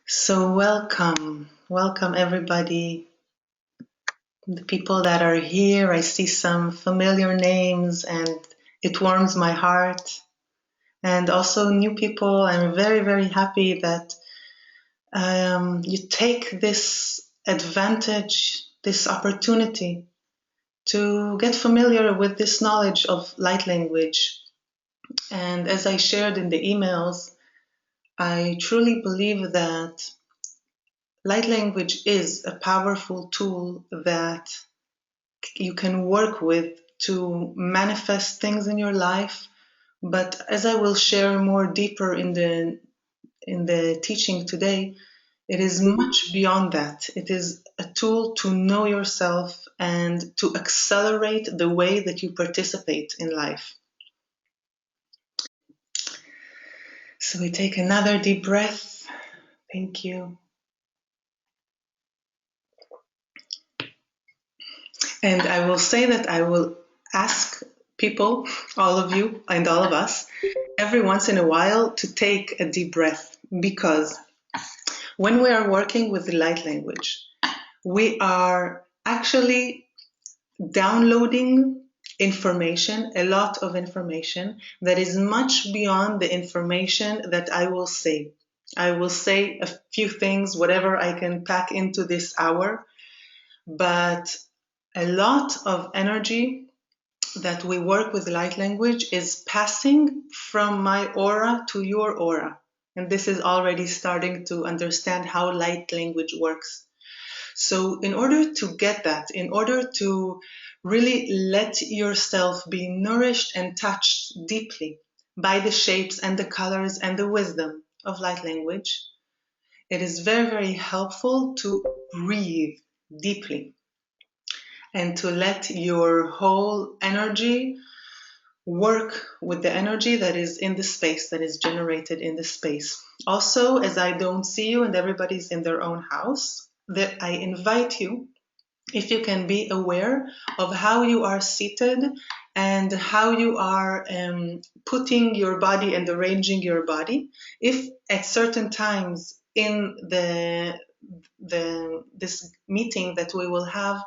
So welcome everybody. The people that are here, I see some familiar names and it warms my heart. And also new people, I'm very happy that you take this advantage, this opportunity to get familiar with this knowledge of light language. And as I shared in the emails, I truly believe that light language is a powerful tool that you can work with to manifest things in your life. But as I will share more deeper in the teaching today, it is much beyond that. It is a tool to know yourself and to accelerate the way that you participate in life. So we take another deep breath. Thank you. And I will say that I will ask people, all of you and all of us, every once in a while to take a deep breath, because when we are working with the light language, we are actually downloading information, a lot of information that is much beyond the information that I will say. I will say a few things, whatever I can pack into this hour, but a lot of energy that we work with light language is passing from my aura to your aura. And this is already starting to understand how light language works. So in order to get that, in order to really let yourself be nourished and touched deeply by the shapes and the colors and the wisdom of light language, it is very helpful to breathe deeply and to let your whole energy work with the energy that is in the space, that is generated in the space. Also, as I don't see you and everybody's in their own house, that I invite you, if you can be aware of how you are seated and how you are putting your body and arranging your body. If at certain times in this meeting that we will have,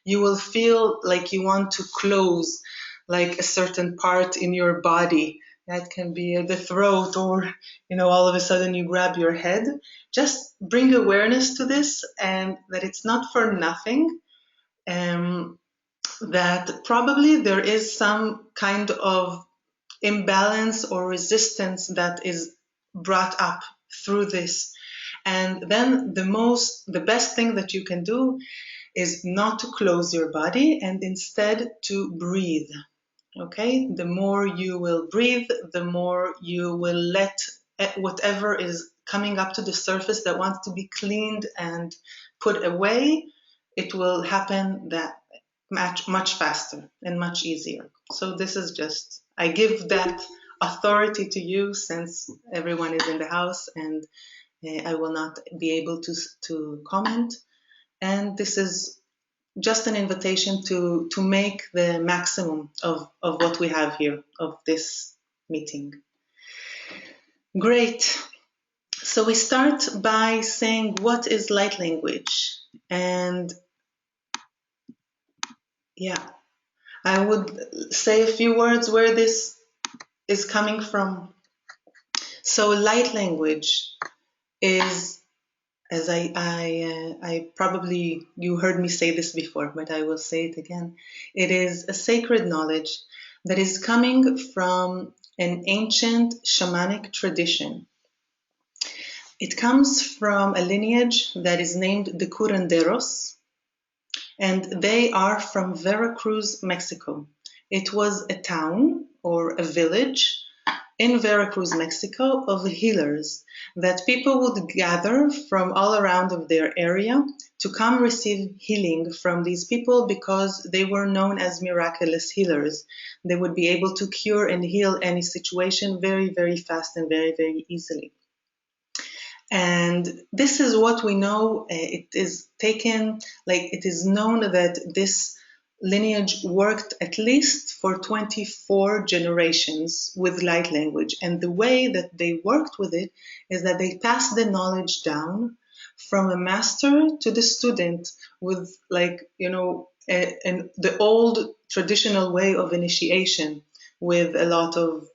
you will feel like you want to close like a certain part in your body. That can be the throat, or all of a sudden you grab your head. Just bring awareness to this, and that it's not for nothing. That probably there is some kind of imbalance or resistance that is brought up through this. And then the best thing that you can do is not to close your body and instead to breathe. Okay? The more you will breathe, the more you will let whatever is coming up to the surface that wants to be cleaned and put away, it will happen that much faster and much easier. So this is just, I give that authority to you, since everyone is in the house, and I will not be able to comment. And this is just an invitation to make the maximum of what we have here, of this meeting. Great. So we start by saying, what is light language? And yeah, I would say a few words where this is coming from. So light language is, as I probably, you heard me say this before, but I will say it again. It is a sacred knowledge that is coming from an ancient shamanic tradition. It comes from a lineage that is named the Curanderos, and they are from Veracruz, Mexico. It was a town or a village in Veracruz, Mexico, of healers that people would gather from all around of their area to come receive healing from these people, because they were known as miraculous healers. They would be able to cure and heal any situation very fast and very easily. And this is what we know. It is taken, like it is known that this lineage worked at least for 24 generations with light language. And the way that they worked with it is that they passed the knowledge down from a master to the student with, like, the old traditional way of initiation, with a lot of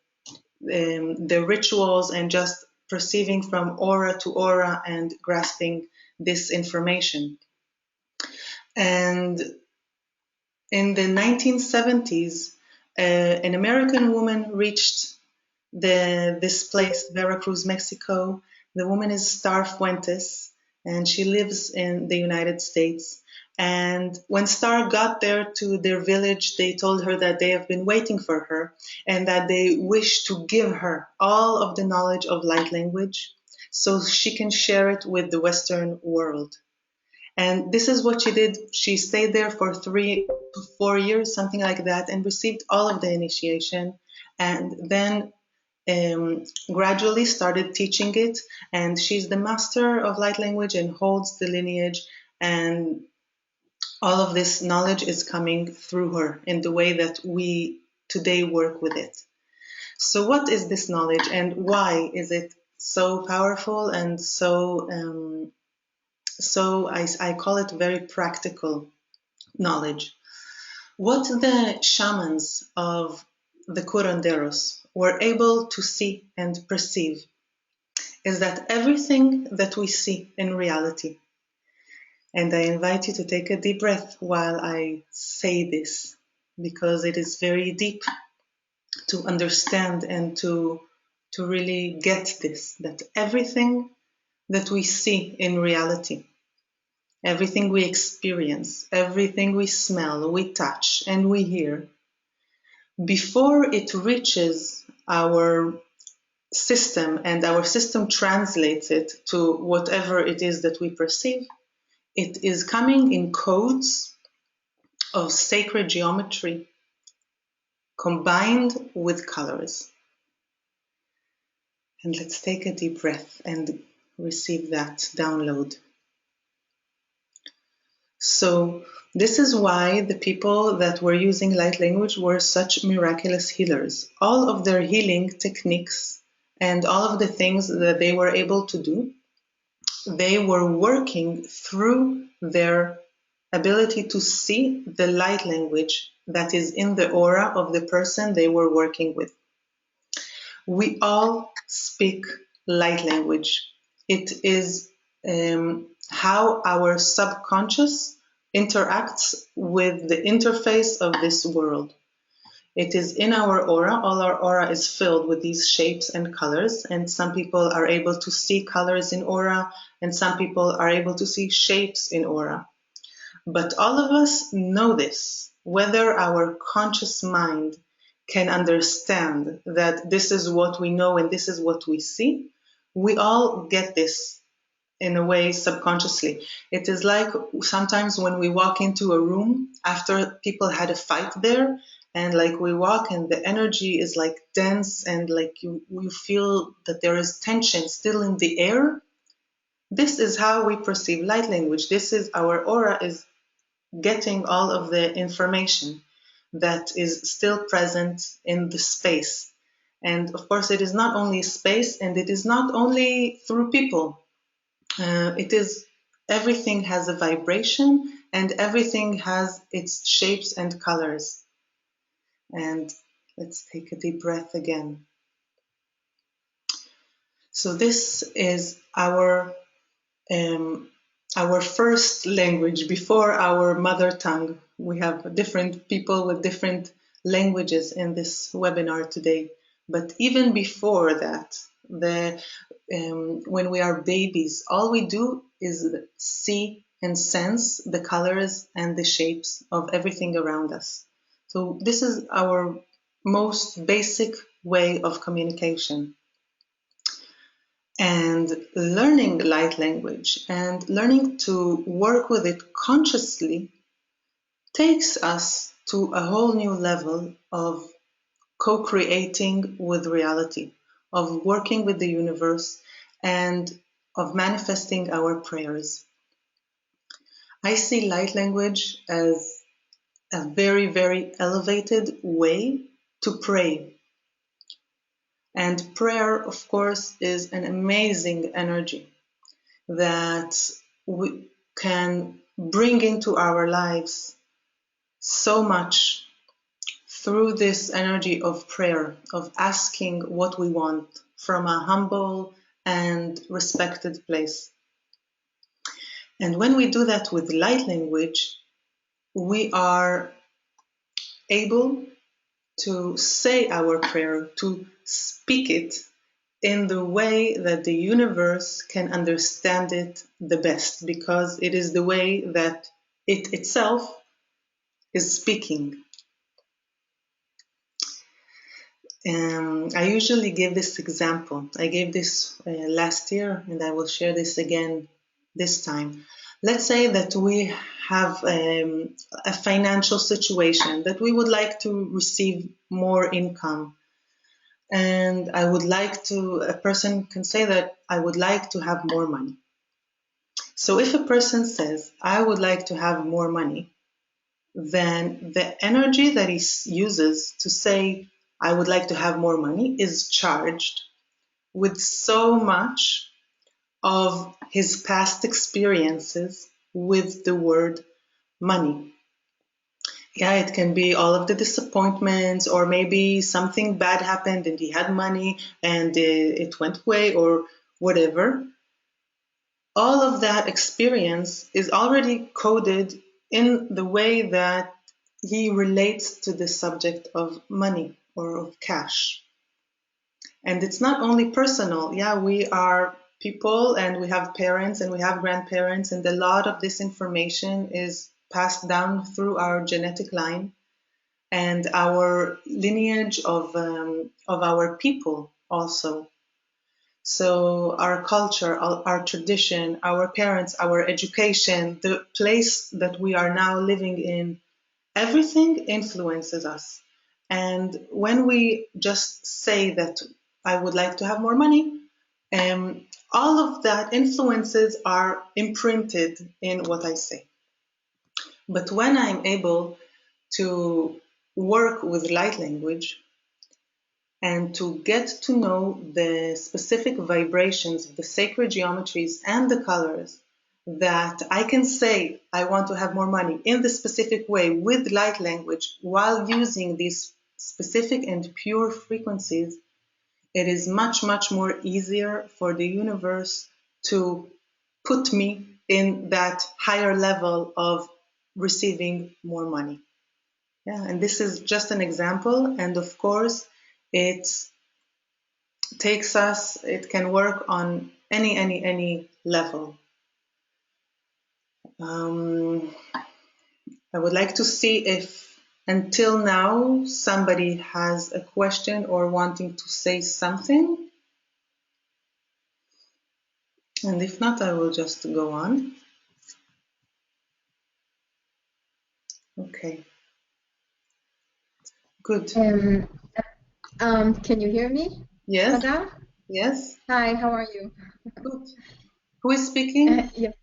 the rituals and just perceiving from aura to aura and grasping this information. And in the 1970s, an American woman reached this place, Veracruz, Mexico. The woman is Star Fuentes, and she lives in the United States. And when Star got there to their village, they told her that they have been waiting for her and that they wish to give her all of the knowledge of light language so she can share it with the Western world. And this is what she did. She stayed there for 3 to 4 years, something like that, and received all of the initiation. And then gradually started teaching it. And she's the master of light language and holds the lineage. And all of this knowledge is coming through her in the way that we today work with it. So what is this knowledge, and why is it so powerful and so I call it very practical knowledge? What the shamans of the curanderos were able to see and perceive is that everything that we see in reality, and I invite you to take a deep breath while I say this, because it is very deep to understand and to really get this, that everything that we see in reality, everything we experience, everything we smell, we touch, and we hear, before it reaches our system and our system translates it to whatever it is that we perceive, it is coming in codes of sacred geometry combined with colors. And let's take a deep breath and receive that download. So this is why the people that were using light language were such miraculous healers. All of their healing techniques and all of the things that they were able to do, they were working through their ability to see the light language that is in the aura of the person they were working with. We all speak light language. It is how our subconscious interacts with the interface of this world. It is in our aura. All our aura is filled with these shapes and colors, and some people are able to see colors in aura, and some people are able to see shapes in aura. But all of us know this, whether our conscious mind can understand that this is what we know and this is what we see. We all get this in a way subconsciously. It is like sometimes when we walk into a room after people had a fight there, and like we walk and the energy is like dense and like you feel that there is tension still in the air. This is how we perceive light language. This is our aura is getting all of the information that is still present in the space. And of course, it is not only space, and it is not only through people. It is everything has a vibration, and everything has its shapes and colors. And let's take a deep breath again. So this is our first language before our mother tongue. We have different people with different languages in this webinar today. But even before that, when we are babies, all we do is see and sense the colors and the shapes of everything around us. So this is our most basic way of communication. And learning light language and learning to work with it consciously takes us to a whole new level of co-creating with reality, of working with the universe, and of manifesting our prayers. I see light language as a very, very elevated way to pray. And prayer, of course, is an amazing energy that we can bring into our lives so much through this energy of prayer, of asking what we want from a humble and respected place. And when we do that with light language, we are able to say our prayer, to speak it in the way that the universe can understand it the best, because it is the way that it itself is speaking. I usually give this example. I gave this last year, and I will share this again this time. Let's say that we have a financial situation that we would like to receive more income. And I would like to, a person can say that I would like to have more money. So if a person says, I would like to have more money, then the energy that he uses to say, I would like to have more money is charged with so much of his past experiences with the word money. Yeah, it can be all of the disappointments, or maybe something bad happened and he had money and it went away, or whatever. All of that experience is already coded in the way that he relates to the subject of money or of cash. And it's not only personal. Yeah, we are people and we have parents and we have grandparents, and a lot of this information is passed down through our genetic line and our lineage of our people also. So our culture, our tradition, our parents, our education, the place that we are now living in, everything influences us. And when we just say that I would like to have more money, all of that influences are imprinted in what I say. But when I'm able to work with light language and to get to know the specific vibrations, the sacred geometries, and the colors, that I can say I want to have more money in the specific way with light language while using these specific and pure frequencies, it is much, much more easier for the universe to put me in that higher level of receiving more money. Yeah, and this is just an example. And of course, it takes us, it can work on any level. I would like to see if until now somebody has a question or wanting to say something. And if not, I will just go on. Okay. Good. Can you hear me? Yes. Smadar? Yes. Hi, how are you? Good. Who is speaking? Yes.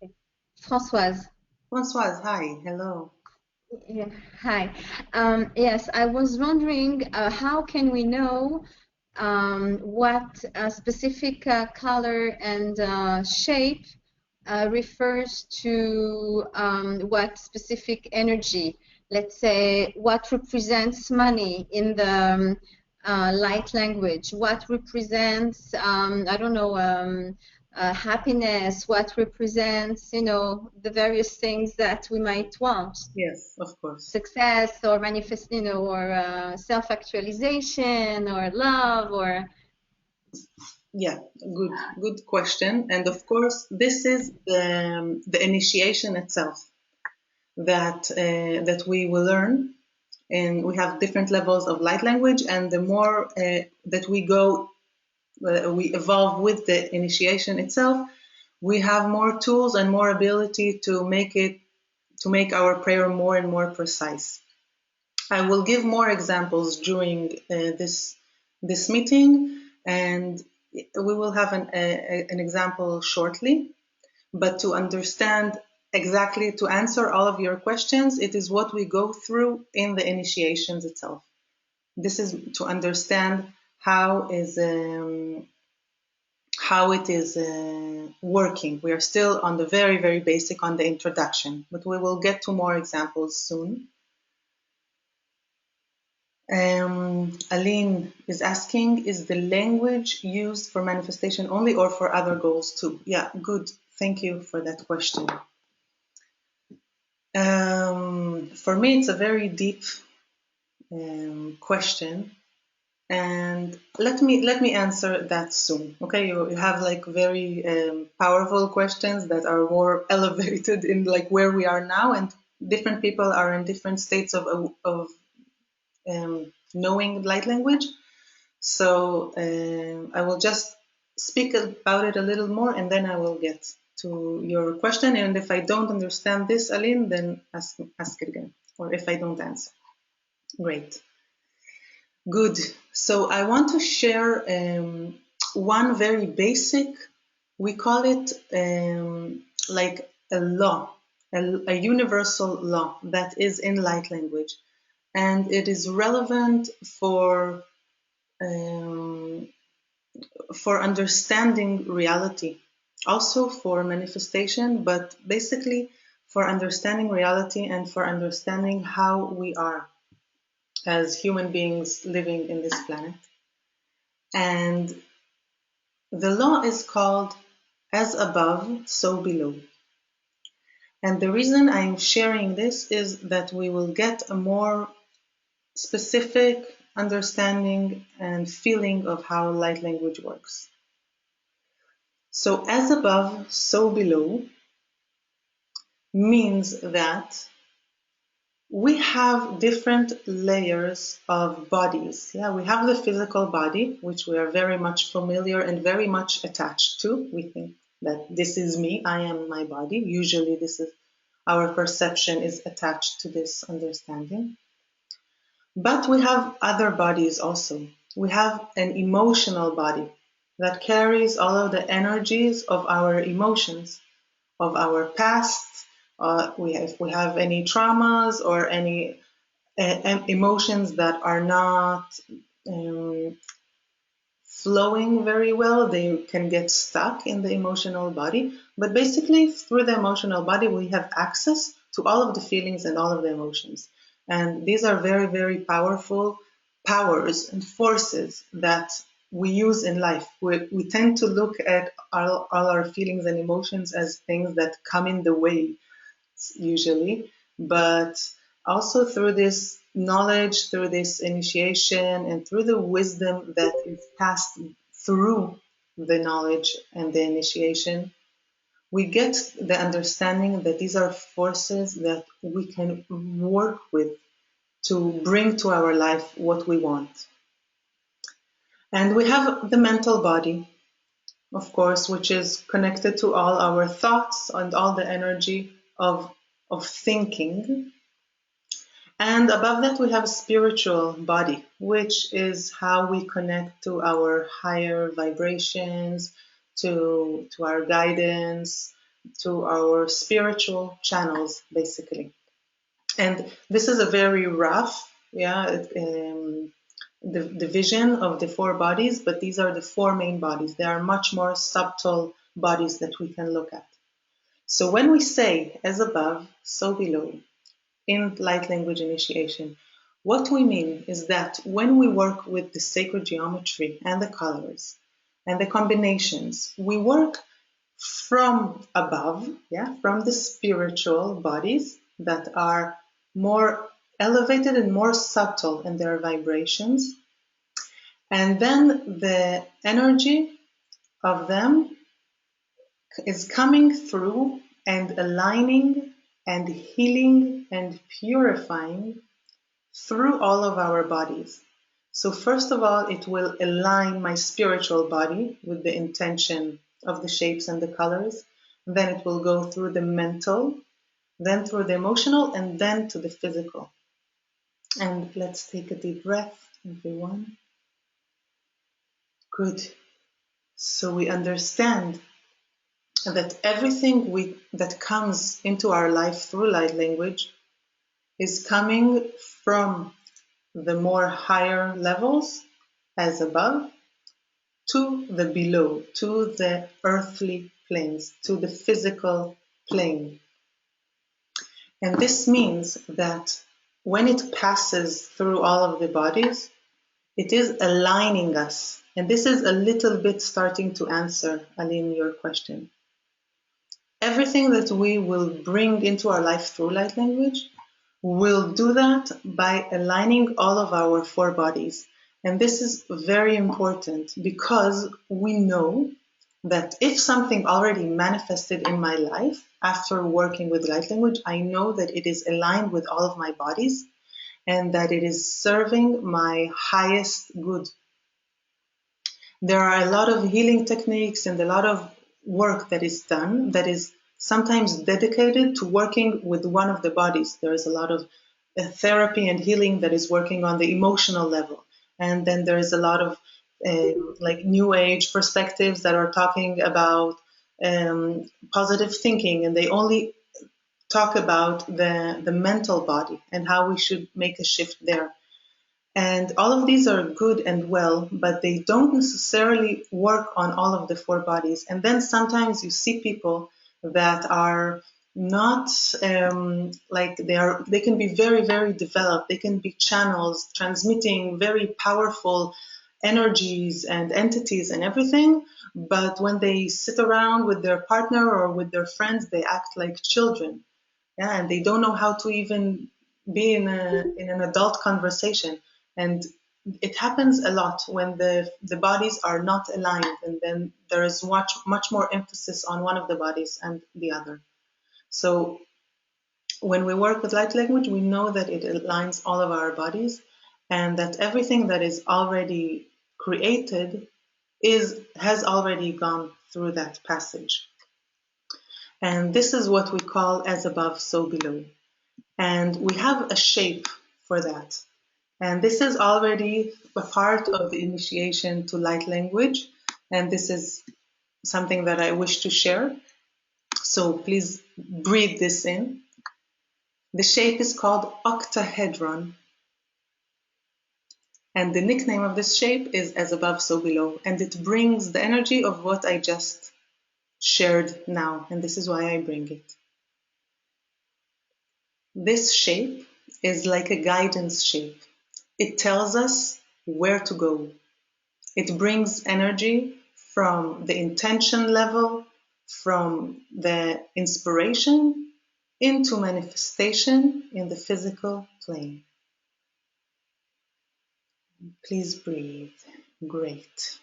Françoise. Françoise. Hi. Hello. Yeah, hi. Yes, I was wondering how can we know what a specific color and shape refers to what specific energy? Let's say what represents money in the light language, what represents, I don't know, happiness, what represents, the various things that we might want. Yes, of course. Success or manifest, or self-actualization or love or. Yeah, good question. And of course, this is the initiation itself that we will learn. And we have different levels of light language, and the more that we go, we evolve with the initiation itself, we have more tools and more ability to make our prayer more and more precise. I will give more examples during this meeting, and we will have an example shortly. But to understand exactly to answer all of your questions, it is what we go through in the initiations itself. This is to understand how it is working. We are still on the very, very basic, on the introduction, but we will get to more examples soon. Aline is asking, is the language used for manifestation only or for other goals too? Yeah, good. Thank you for that question. For me, it's a very deep question, and let me answer that soon. Okay, you have like very powerful questions that are more elevated in like where we are now, and different people are in different states of knowing light language. So I will just speak about it a little more, and then I will get to your question. And if I don't understand this, Aline, then ask it again, or if I don't answer. Great. Good. So I want to share one very basic, we call it like a law, a universal law that is in light language. And it is relevant for understanding reality, also for manifestation, but basically for understanding reality and for understanding how we are as human beings living in this planet. And the law is called as above, so below. And the reason I'm sharing this is that we will get a more specific understanding and feeling of how light language works. So as above, so below means that we have different layers of bodies. Yeah, we have the physical body, which we are very much familiar and very much attached to. We think that this is me, I am my body. Usually this is our perception is attached to this understanding. But we have other bodies also. We have an emotional body that carries all of the energies of our emotions, of our past. If we have any traumas or any emotions that are not um, flowing very well, they can get stuck in the emotional body. But basically, through the emotional body, we have access to all of the feelings and all of the emotions. And these are very, very powerful powers and forces that we use in life. We tend to look at all our feelings and emotions as things that come in the way, usually, but also through this knowledge, through this initiation, and through the wisdom that is passed through the knowledge and the initiation, we get the understanding that these are forces that we can work with to bring to our life what we want. And we have the mental body, of course, which is connected to all our thoughts and all the energy of thinking. And above that, we have a spiritual body, which is how we connect to our higher vibrations, to our guidance, to our spiritual channels, basically. And this is a very rough, the division of the four bodies, but these are the four main bodies. There are much more subtle bodies that we can look at. So when we say as above, so below, in light language initiation, what we mean is that when we work with the sacred geometry and the colors and the combinations, we work from above, from the spiritual bodies that are more elevated and more subtle in their vibrations. And then the energy of them is coming through and aligning and healing and purifying through all of our bodies. So first of all, it will align my spiritual body with the intention of the shapes and the colors. Then it will go through the mental, then through the emotional, and then to the physical. And let's take a deep breath, everyone. Good. So we understand that everything that comes into our life through light language is coming from the more higher levels as above to the below, to the earthly planes, to the physical plane. And this means that when it passes through all of the bodies, it is aligning us. And this is a little bit starting to answer, Aline, your question. Everything that we will bring into our life through light language, we'll do that by aligning all of our four bodies. And this is very important because we know that if something already manifested in my life after working with light language, I know that it is aligned with all of my bodies and that it is serving my highest good. There are a lot of healing techniques and a lot of work that is done that is sometimes dedicated to working with one of the bodies. There is a lot of therapy and healing that is working on the emotional level. And then there is a lot of like new age perspectives that are talking about positive thinking, and they only talk about the mental body and how we should make a shift there. And all of these are good and well, but they don't necessarily work on all of the four bodies. And then sometimes you see people that are not like they can be very, very developed. They can be channels transmitting very powerful energies and entities and everything. But when they sit around with their partner or with their friends, they act like children. Yeah, and they don't know how to even be in an adult conversation. And it happens a lot when the bodies are not aligned, and then there is much more emphasis on one of the bodies and the other. So when we work with light language, we know that it aligns all of our bodies, and that everything that is already created has already gone through that passage. And this is what we call as above, so below. And we have a shape for that. And this is already a part of the initiation to light language. And this is something that I wish to share. So please breathe this in. The shape is called octahedron. And the nickname of this shape is as above, so below. And it brings the energy of what I just shared now. And this is why I bring it. This shape is like a guidance shape. It tells us where to go. It brings energy from the intention level, from the inspiration into manifestation in the physical plane. Please breathe. Great.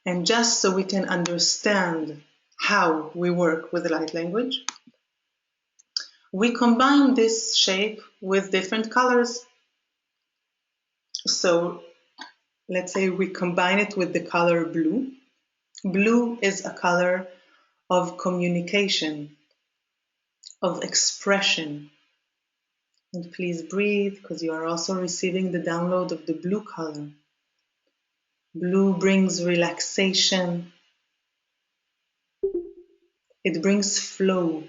And just so we can understand how we work with light language, we combine this shape with different colors. So let's say we combine it with the color blue. Blue is a color of communication, of expression. And please breathe, because you are also receiving the download of the blue color. Blue brings relaxation. It brings flow.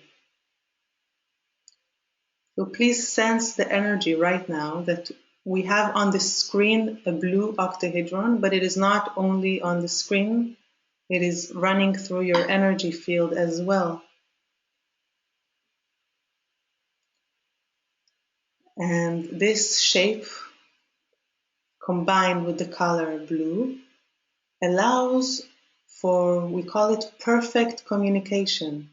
So please sense the energy right now that we have on the screen a blue octahedron, but it is not only on the screen, it is running through your energy field as well. And this shape, combined with the color blue, allows for, we call it perfect communication.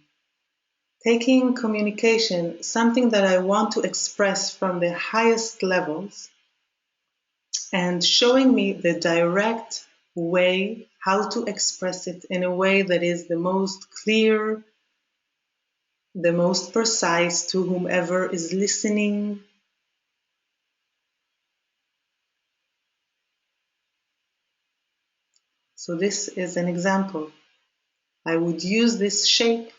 Taking communication, something that I want to express from the highest levels, and showing me the direct way how to express it in a way that is the most clear, the most precise to whomever is listening. So this is an example. I would use this shape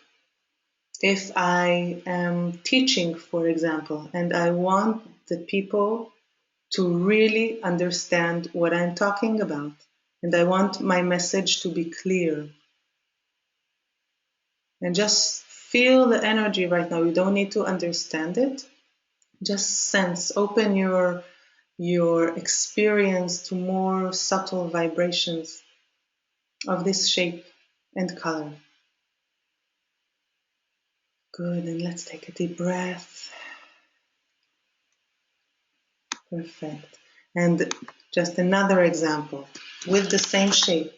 if I am teaching, for example, and I want the people to really understand what I'm talking about. And I want my message to be clear. And just feel the energy right now. You don't need to understand it. Just sense, open your experience to more subtle vibrations of this shape and color. Good, and let's take a deep breath. Perfect. And just another example with the same shape.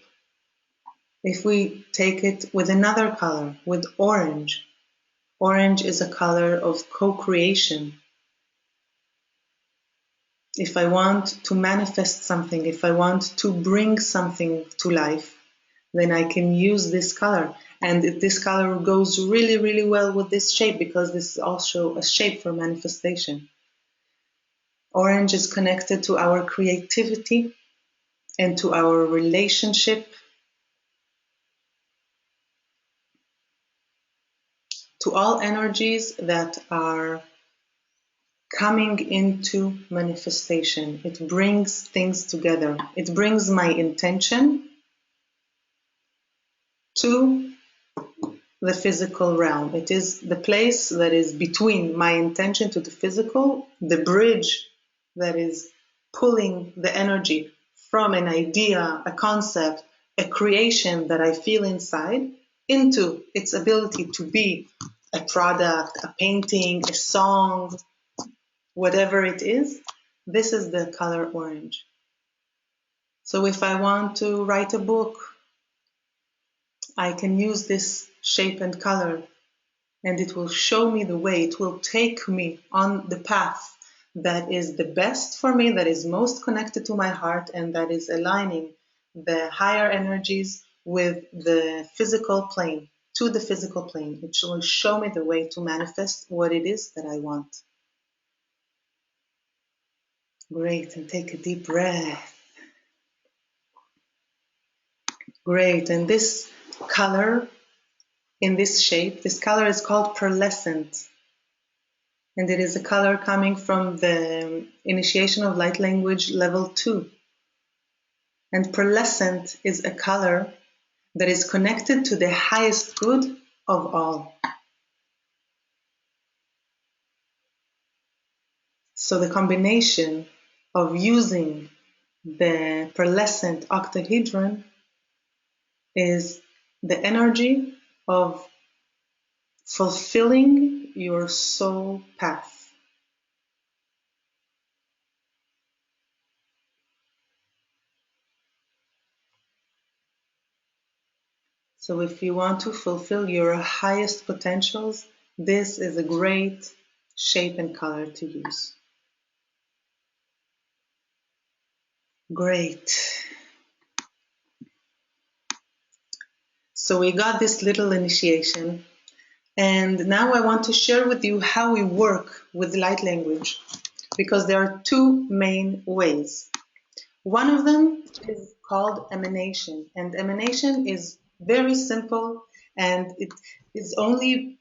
If we take it with another color, with orange, orange is a color of co-creation. If I want to manifest something, if I want to bring something to life, then I can use this color. And this color goes really, really well with this shape because this is also a shape for manifestation. Orange is connected to our creativity and to our relationship, to all energies that are coming into manifestation. It brings things together. It brings my intention to the physical realm. It is the place that is between my intention to the physical, the bridge that is pulling the energy from an idea, a concept, a creation that I feel inside into its ability to be a product, a painting, a song, whatever it is. This is the color orange. So if I want to write a book, I can use this shape and color, and it will show me the way. It will take me on the path that is the best for me, that is most connected to my heart, and that is aligning the higher energies with the physical plane, to the physical plane. It will show me the way to manifest what it is that I want. Great, and take a deep breath. Great, and this color in this shape, this color is called pearlescent. And it is a color coming from the initiation of light language level 2. And pearlescent is a color that is connected to the highest good of all. So the combination of using the pearlescent octahedron is the energy of fulfilling your soul path. So if you want to fulfill your highest potentials, this is a great shape and color to use. Great. So we got this little initiation, and now I want to share with you how we work with light language, because there are two main ways. One of them is called emanation, and emanation is very simple, and it is only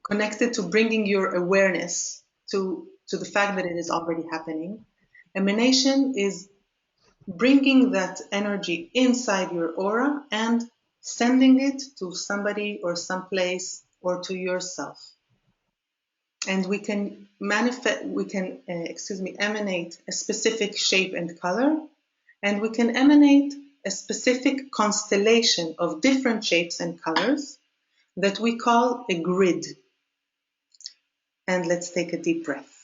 connected to bringing your awareness to the fact that it is already happening. Emanation is bringing that energy inside your aura and sending it to somebody or someplace or to yourself. And we can emanate a specific shape and color, and we can emanate a specific constellation of different shapes and colors that we call a grid. And let's take a deep breath.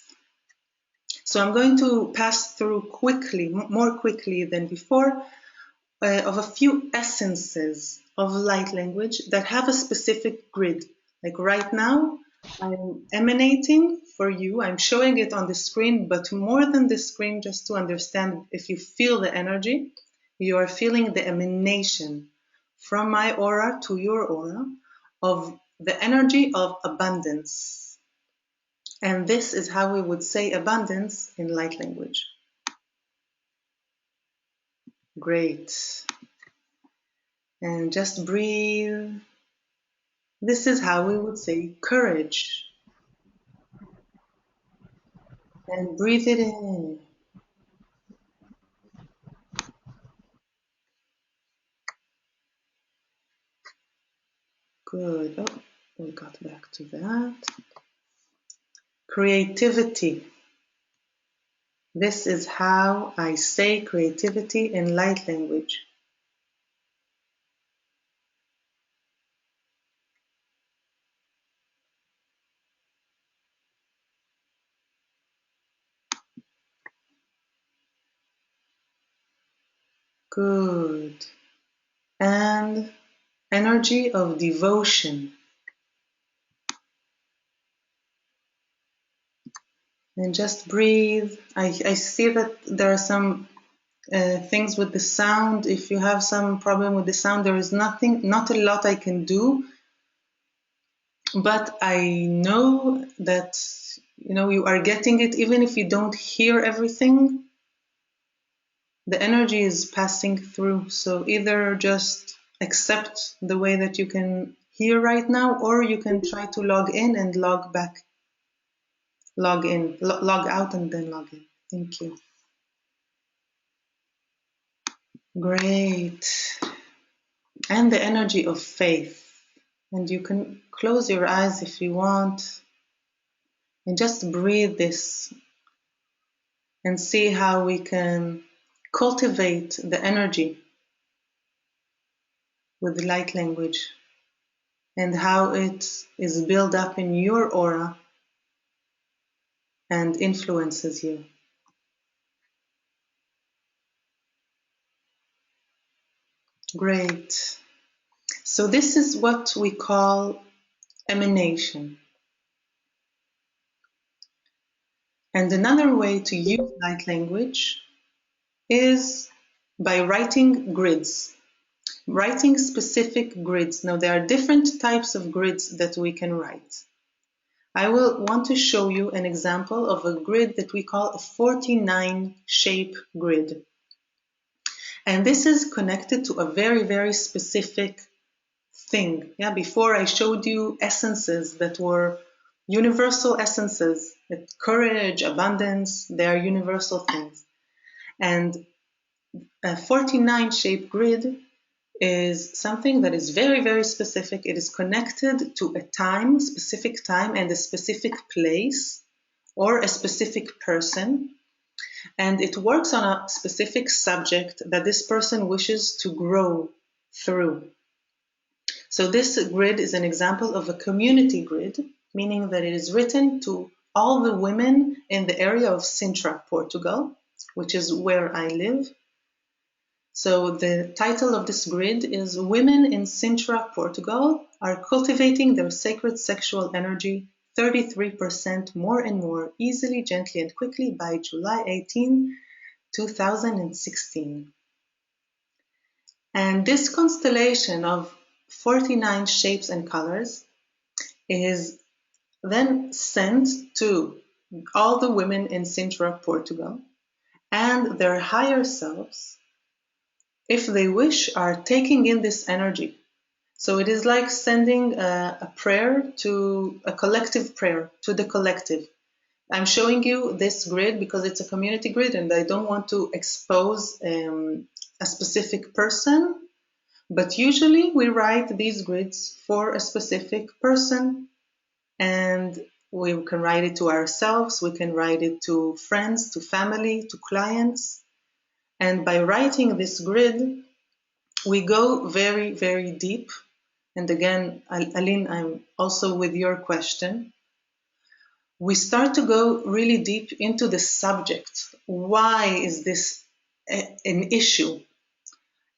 So I'm going to pass through quickly, more quickly than before, of a few essences of light language that have a specific grid. Like right now, I'm emanating for you. I'm showing it on the screen, but more than the screen, just to understand, if you feel the energy, you are feeling the emanation from my aura to your aura of the energy of abundance. And this is how we would say abundance in light language. Great. And just breathe. This is how we would say courage. And breathe it in. Good. Oh, we got back to that. Creativity. This is how I say creativity in light language. Good. And energy of devotion. And just breathe. I see that there are some things with the sound. If you have some problem with the sound, there is not a lot I can do. But I know that you are getting it, even if you don't hear everything. The energy is passing through. So either just accept the way that you can hear right now, or you can try to log in and log back. Log in, log out and then log in. Thank you. Great. And the energy of faith. And you can close your eyes if you want and just breathe this and see how we can cultivate the energy with light language and how it is built up in your aura and influences you. Great. So this is what we call emanation. And another way to use light language is by writing grids, writing specific grids. Now, there are different types of grids that we can write. I will want to show you an example of a grid that we call a 49 shape grid. And this is connected to a very, very specific thing. Yeah, before I showed you essences that were universal essences, courage, abundance, they are universal things. And a 49 shape grid is something that is very, very specific. It is connected to a time, specific time, and a specific place, or a specific person. And it works on a specific subject that this person wishes to grow through. So this grid is an example of a community grid, meaning that it is written to all the women in the area of Sintra, Portugal, which is where I live. So the title of this grid is Women in Sintra, Portugal are cultivating their sacred sexual energy 33% more and more easily, gently, and quickly by July 18, 2016. And this constellation of 49 shapes and colors is then sent to all the women in Sintra, Portugal, and their higher selves, if they wish, are taking in this energy. So it is like sending a prayer to a collective prayer to the collective. I'm showing you this grid because it's a community grid and I don't want to expose a specific person, but usually we write these grids for a specific person, and we can write it to ourselves, we can write it to friends, to family, to clients. And by writing this grid, we go very, very deep. And again, Aline, I'm also with your question. We start to go really deep into the subject. Why is this an issue?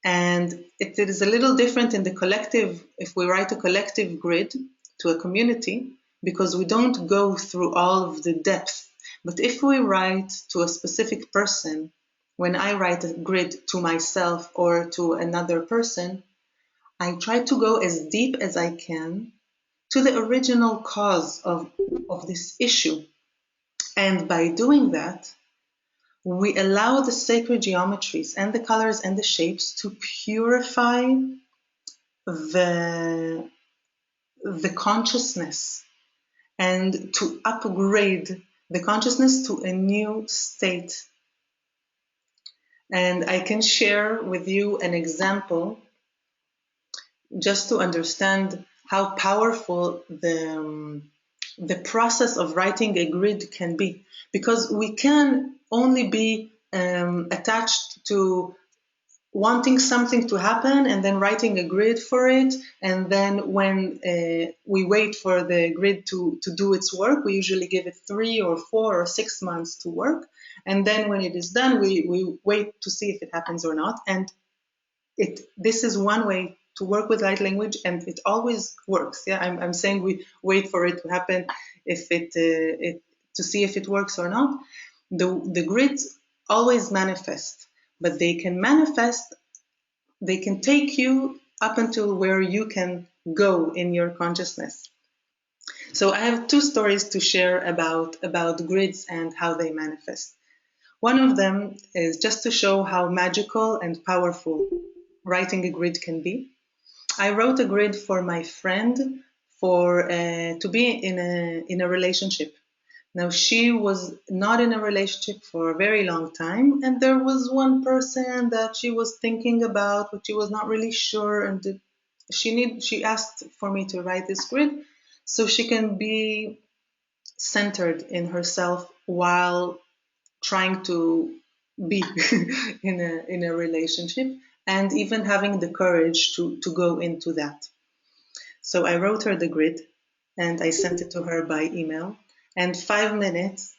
And it is a little different in the collective, if we write a collective grid to a community, because we don't go through all of the depth. But if we write to a specific person, when I write a grid to myself or to another person, I try to go as deep as I can to the original cause of this issue. And by doing that, we allow the sacred geometries and the colors and the shapes to purify the consciousness and to upgrade the consciousness to a new state. And I can share with you an example just to understand how powerful the process of writing a grid can be, because we can only be attached to wanting something to happen and then writing a grid for it. And then when we wait for the grid to do its work, we usually give it 3 or 4 or 6 months to work. And then when it is done, we wait to see if it happens or not. And this is one way to work with light language, and it always works. Yeah, I'm saying we wait for it to happen if it to see if it works or not. The grids always manifest, but they can manifest, they can take you up until where you can go in your consciousness. So I have 2 stories to share about grids and how they manifest. One of them is just to show how magical and powerful writing a grid can be. I wrote a grid for my friend for to be in a relationship. Now, she was not in a relationship for a very long time, and there was one person that she was thinking about, but she was not really sure, and she asked for me to write this grid so she can be centered in herself while trying to be in a relationship, and even having the courage to go into that. So I wrote her the grid and I sent it to her by email. And 5 minutes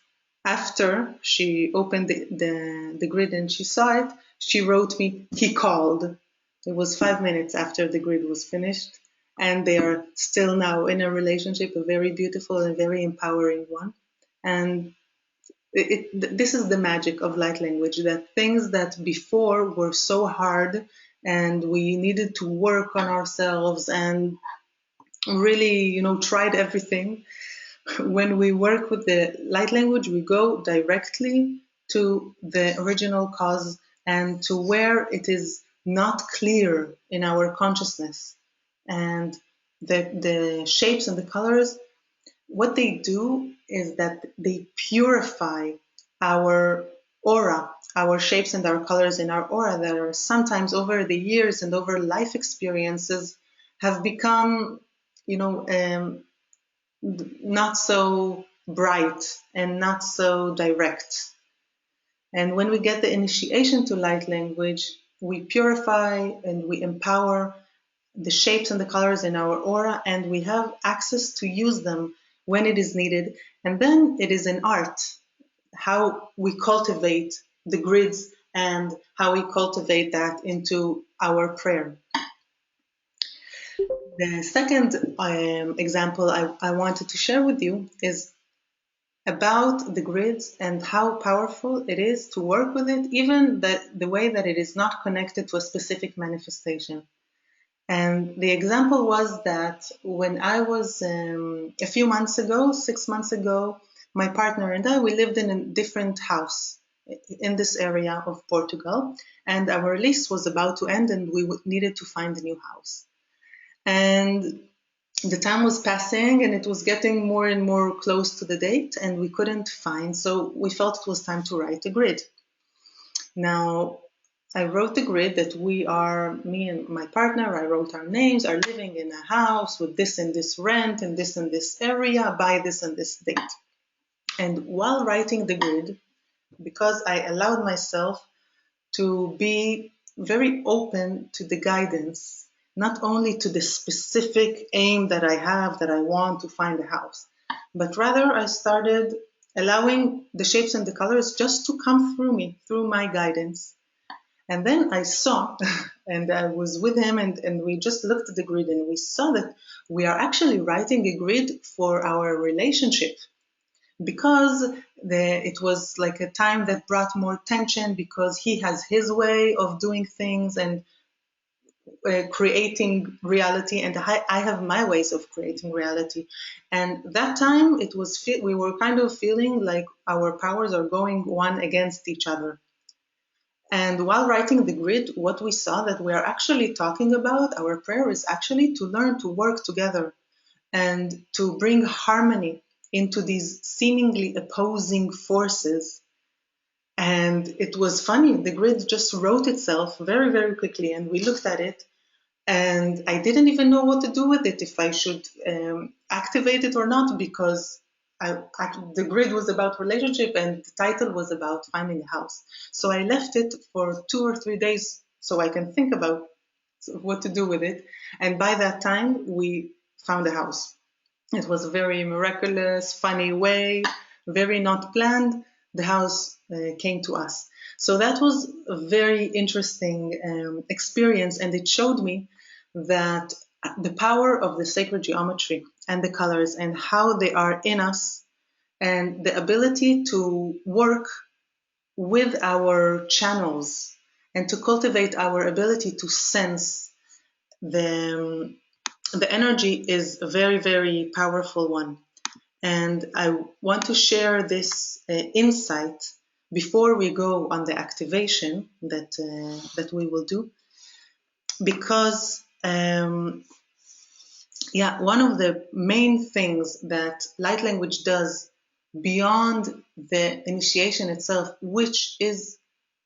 after she opened the grid and she saw it, she wrote me, "He called." It was 5 minutes after the grid was finished. And they are still now in a relationship, a very beautiful and very empowering one. And this is the magic of light language, that things that before were so hard and we needed to work on ourselves and really, tried everything. When we work with the light language, we go directly to the original cause and to where it is not clear in our consciousness. And the shapes and the colors, what they do is that they purify our aura, our shapes and our colors in our aura that are sometimes over the years and over life experiences have become, not so bright and not so direct. And when we get the initiation to light language, we purify and we empower the shapes and the colors in our aura, and we have access to use them when it is needed. And then it is an art, how we cultivate the grids and how we cultivate that into our prayer. The second example I wanted to share with you is about the grids and how powerful it is to work with it, even the way that it is not connected to a specific manifestation. And the example was that when I was a few months ago, 6 months ago, my partner and I, we lived in a different house in this area of Portugal, and our lease was about to end and we needed to find a new house. And the time was passing and it was getting more and more close to the date and we couldn't find, so we felt it was time to write a grid. Now, I wrote the grid that we are, me and my partner, I wrote our names, are living in a house with this and this rent and this area by this and this date. And while writing the grid, because I allowed myself to be very open to the guidance, not only to the specific aim that I have, that I want to find a house, but rather I started allowing the shapes and the colors just to come through me, through my guidance. And then I saw, and I was with him, and we just looked at the grid and we saw that we are actually writing a grid for our relationship, because it was like a time that brought more tension because he has his way of doing things and creating reality, and I have my ways of creating reality. And that time we were kind of feeling like our powers are going one against each other. And while writing the grid, what we saw that we are actually talking about, our prayer is actually to learn to work together and to bring harmony into these seemingly opposing forces. And it was funny, the grid just wrote itself very, very quickly, and we looked at it And I didn't even know what to do with it, if I should activate it or not, because the grid was about relationship and the title was about finding a house. So I left it for 2 or 3 days so I can think about what to do with it. And by that time, we found a house. It was a very miraculous, funny way, very not planned. The house came to us. So that was a very interesting experience, and it showed me that the power of the sacred geometry and the colors and how they are in us, and the ability to work with our channels and to cultivate our ability to sense the the energy is a very, very powerful one. And I want to share this insight before we go on the activation that we will do, because one of the main things that light language does beyond the initiation itself, which is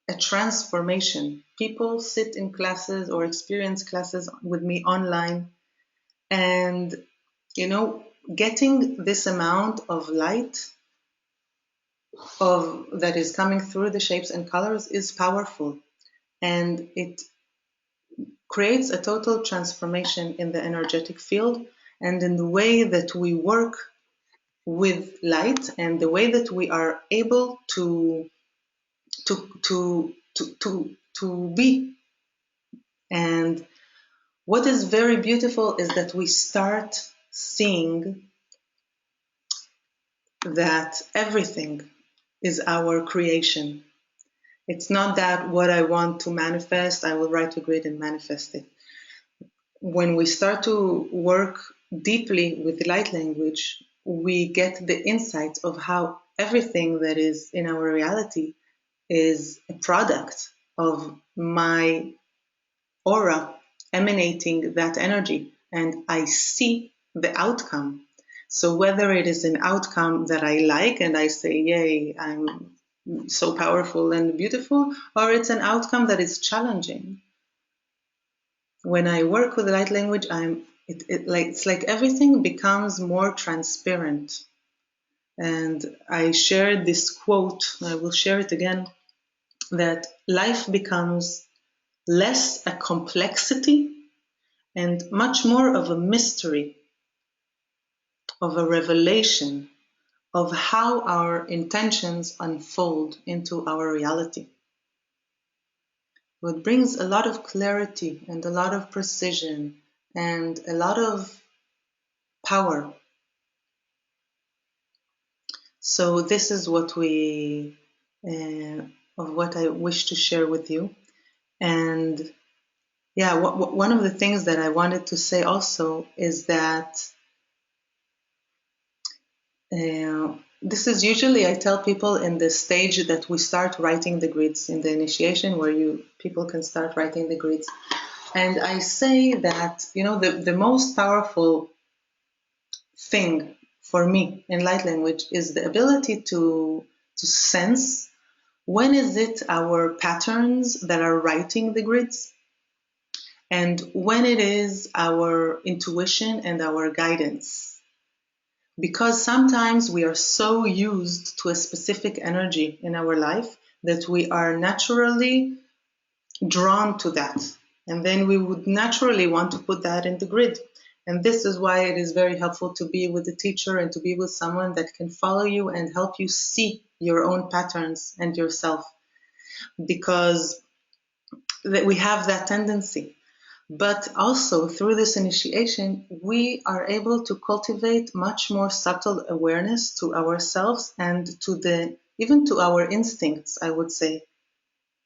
a transformation. People sit in classes or experience classes with me online, and getting this amount of light that is coming through the shapes and colors is powerful, and it creates a total transformation in the energetic field and in the way that we work with light and the way that we are able to be. And what is very beautiful is that we start seeing that everything is our creation. It's not that what I want to manifest, I will write a grid and manifest it. When we start to work deeply with light language, we get the insight of how everything that is in our reality is a product of my aura emanating that energy, and I see the outcome. So whether it is an outcome that I like and I say, yay, I'm so powerful and beautiful, or it's an outcome that is challenging. When I work with light language, it's like everything becomes more transparent. And I shared this quote, I will share it again, that life becomes less a complexity and much more of a mystery, of a revelation of how our intentions unfold into our reality. It brings a lot of clarity and a lot of precision and a lot of power. So this is what what I wish to share with you. And one of the things that I wanted to say also is that this is usually, I tell people in the stage that we start writing the grids in the initiation, where people can start writing the grids. And I say that, the most powerful thing for me in light language is the ability to sense when is it our patterns that are writing the grids, and when it is our intuition and our guidance. Because sometimes we are so used to a specific energy in our life that we are naturally drawn to that. And then we would naturally want to put that in the grid. And this is why it is very helpful to be with a teacher and to be with someone that can follow you and help you see your own patterns and yourself. Because we have that tendency. But also through this initiation, we are able to cultivate much more subtle awareness to ourselves and even to our instincts, I would say.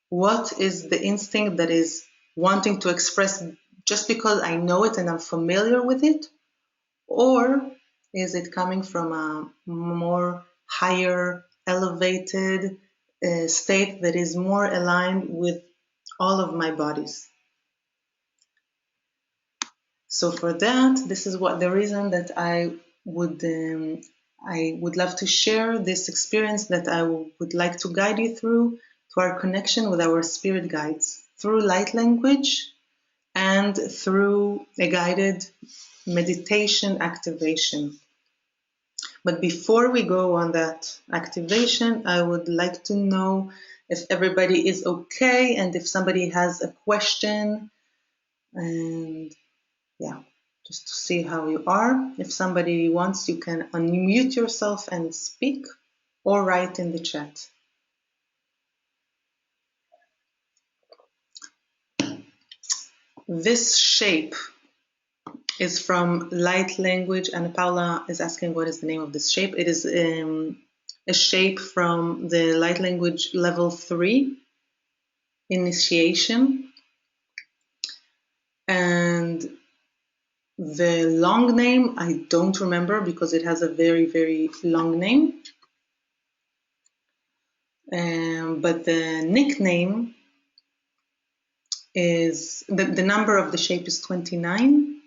What is the instinct that is wanting to express just because I know it and I'm familiar with it? Or is it coming from a more higher, elevated state that is more aligned with all of my bodies? So for that, this is the reason that I would love to share this experience that I would like to guide you through to our connection with our spirit guides through light language and through a guided meditation activation. But before we go on that activation, I would like to know if everybody is okay and if somebody has a question, and yeah, just to see how you are. If somebody wants, you can unmute yourself and speak or write in the chat. This shape is from light language, and Paula is asking what is the name of this shape. It is a shape from the light language level 3 initiation, and the long name I don't remember because it has a very, very long name, but the nickname is, the number of the shape is 29,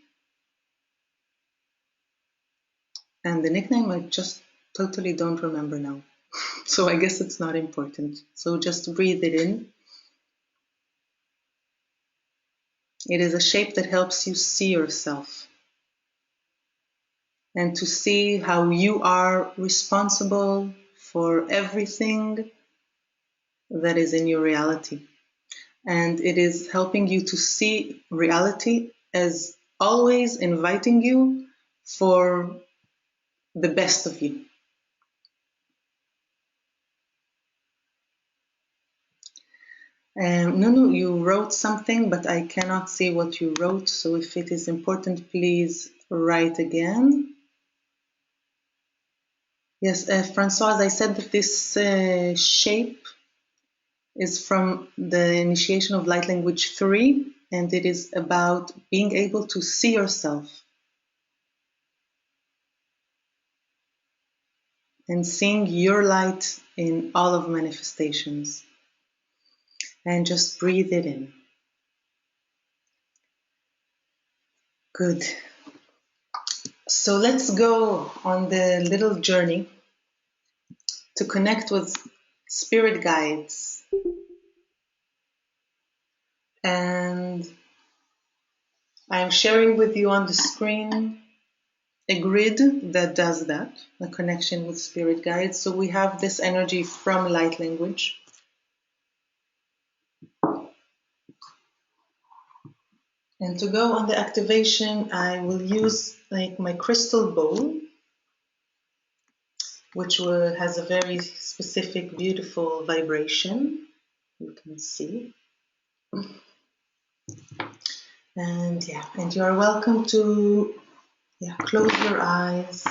and the nickname I just totally don't remember now. So I guess it's not important. So just breathe it in. It is a shape that helps you see yourself and to see how you are responsible for everything that is in your reality. And it is helping you to see reality as always inviting you for the best of you. Nunu, you wrote something, but I cannot see what you wrote. So if it is important, please write again. Yes, Francoise, I said that this shape is from the initiation of light language 3, and it is about being able to see yourself and seeing your light in all of manifestations. And just breathe it in. Good. So let's go on the little journey to connect with spirit guides. And I'm sharing with you on the screen a grid that does that, a connection with spirit guides. So we have this energy from light language. And to go on the activation, I will use like my crystal bowl, which has a very specific, beautiful vibration. You can see. And yeah, and you are welcome to close your eyes.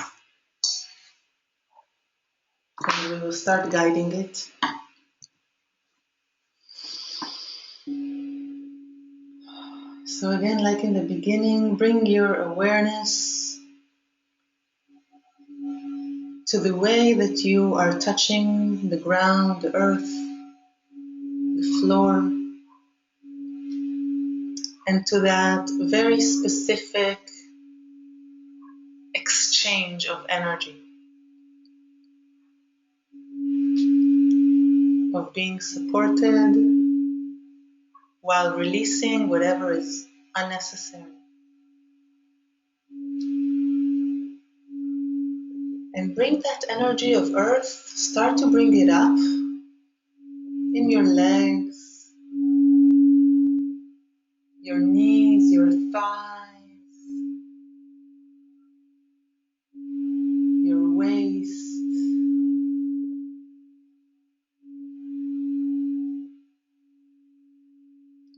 And we will start guiding it. So again, like in the beginning, bring your awareness to the way that you are touching the ground, the earth, the floor, and to that very specific exchange of energy, of being supported while releasing whatever is unnecessary. And bring that energy of earth, start to bring it up in your legs, your knees, your thighs, your waist,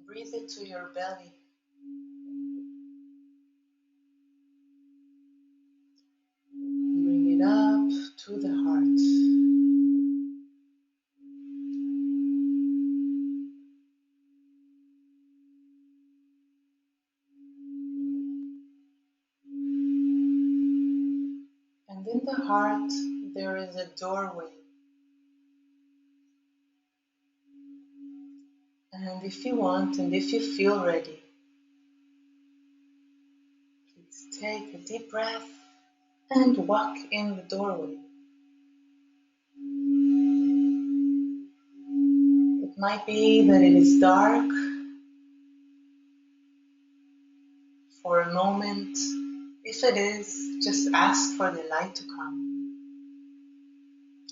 breathe it to your belly. Bring it up to the heart. And in the heart, there is a doorway. And if you want, and if you feel ready, please take a deep breath and walk in the doorway. It might be that it is dark, for a moment. If it is, just ask for the light to come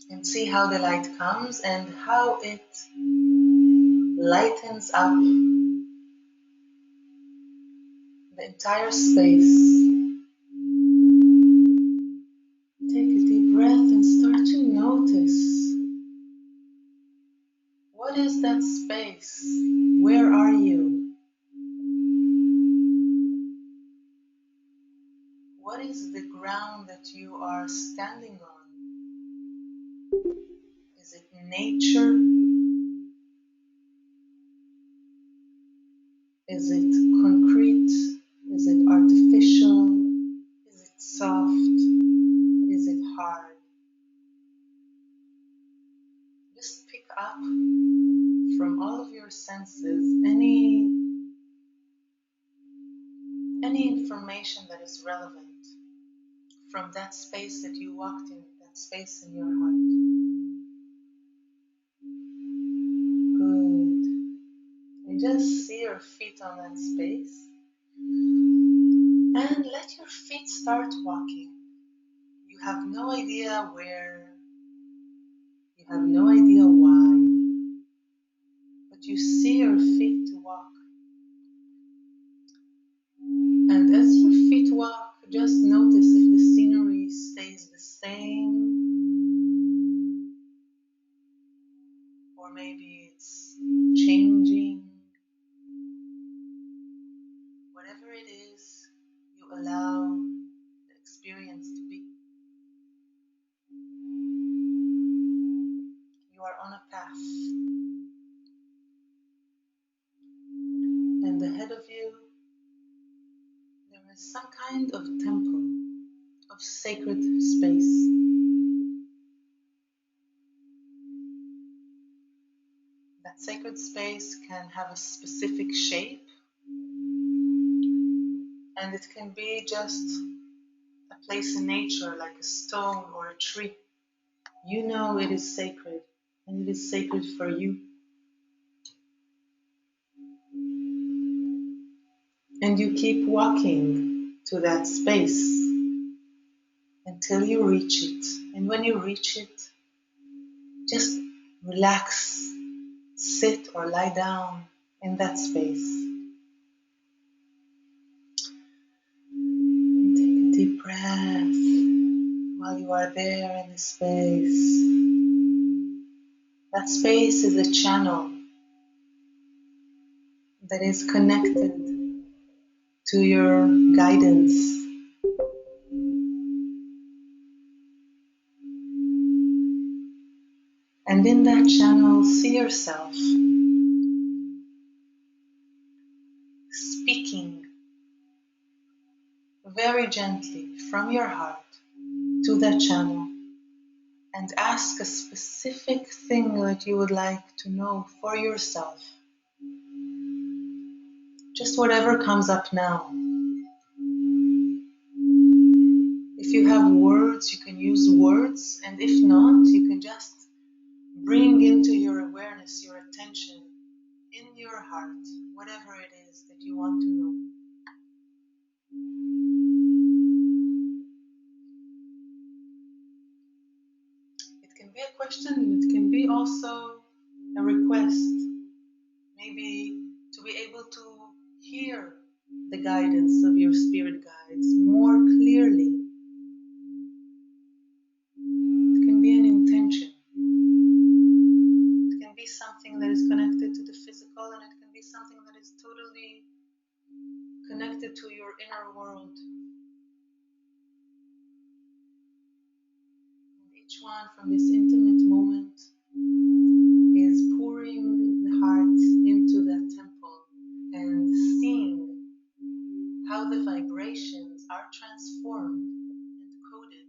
and see how the light comes and how it lightens up the entire space. Take a deep breath and start to notice, what is that space? Where are you? What is the ground that you are standing on? Is it nature? Is it concrete? Is it artificial? Is it soft? Is it hard? Just pick up from all of your senses any information that is relevant from that space that you walked in, that space in your heart. Good. And just see your feet on that space. And let your feet start walking. You have no idea where, you have no idea why, but you see your feet walk. And as your feet walk, just notice if the scenery stays the same, or maybe it's changing. Whatever it is, you allow the experience to be. You are on a path, and ahead of you there is some kind of temple, of sacred space. That sacred space can have a specific shape, and it can be just a place in nature like a stone or a tree. You know it is sacred, and it is sacred for you. And you keep walking to that space until you reach it. And when you reach it, just relax, sit or lie down in that space. And take a deep breath while you are there in the space. That space is a channel that is connected to your guidance. And in that channel, see yourself speaking very gently from your heart to that channel, and ask a specific thing that you would like to know for yourself. Just whatever comes up now. If you have words, you can use words, and if not, you can just bring into your awareness, your attention, in your heart, whatever it is that you want to know. It can be a question, and it can be also a request. Maybe to be able to hear the guidance of your spirit guides more clearly. It can be an intention. It can be something that is connected to the physical, and it can be something that is totally connected to your inner world. And each one from this intimate moment is pouring the heart into that temple and seeing how the vibrations are transformed and coded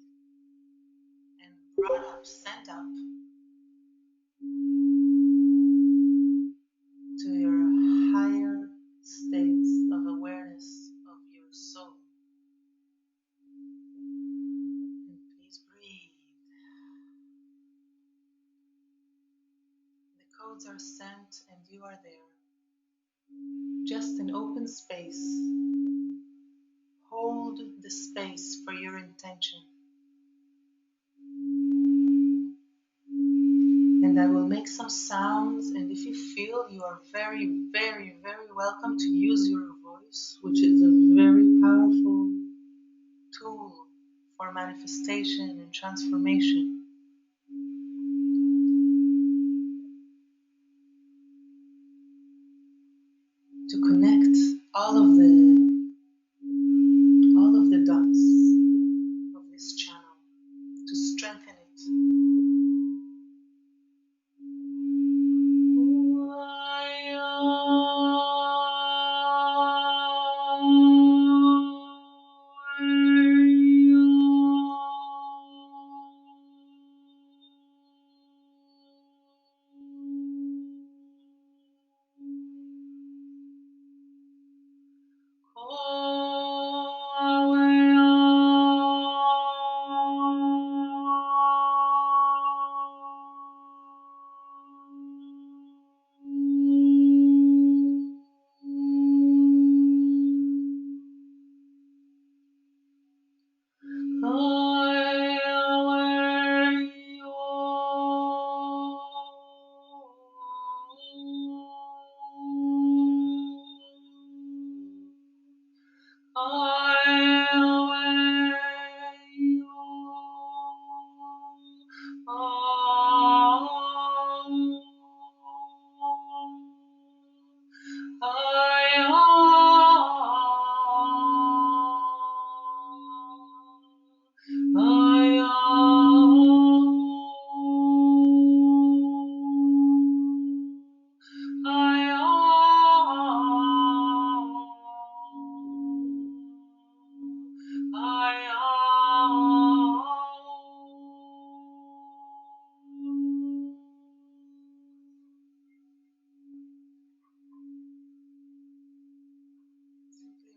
and brought up, sent up to your higher states of awareness of your soul. And please breathe. The codes are sent and you are there. Just an open space hold the space for your intention. And I will make some sounds, and if you feel, you are very, very, very welcome to use your voice, which is a very powerful tool for manifestation and transformation. To connect all of the dots of this channel, to strengthen it.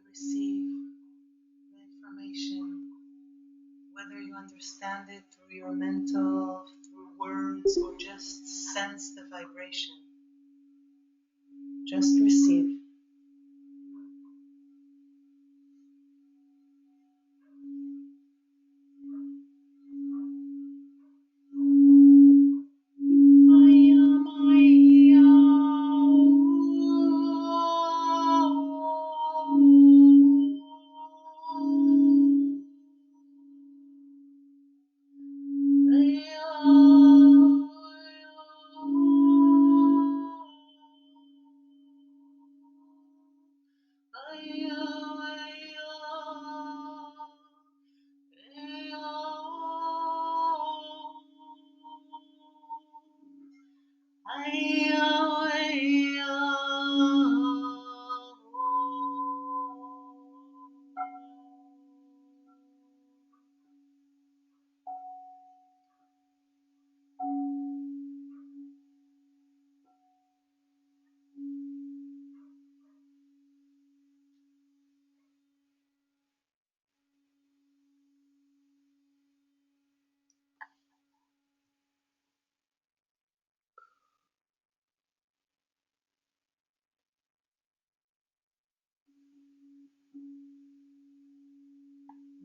Receive the information, whether you understand it through your mental, through words, or just sense the vibration. Just receive.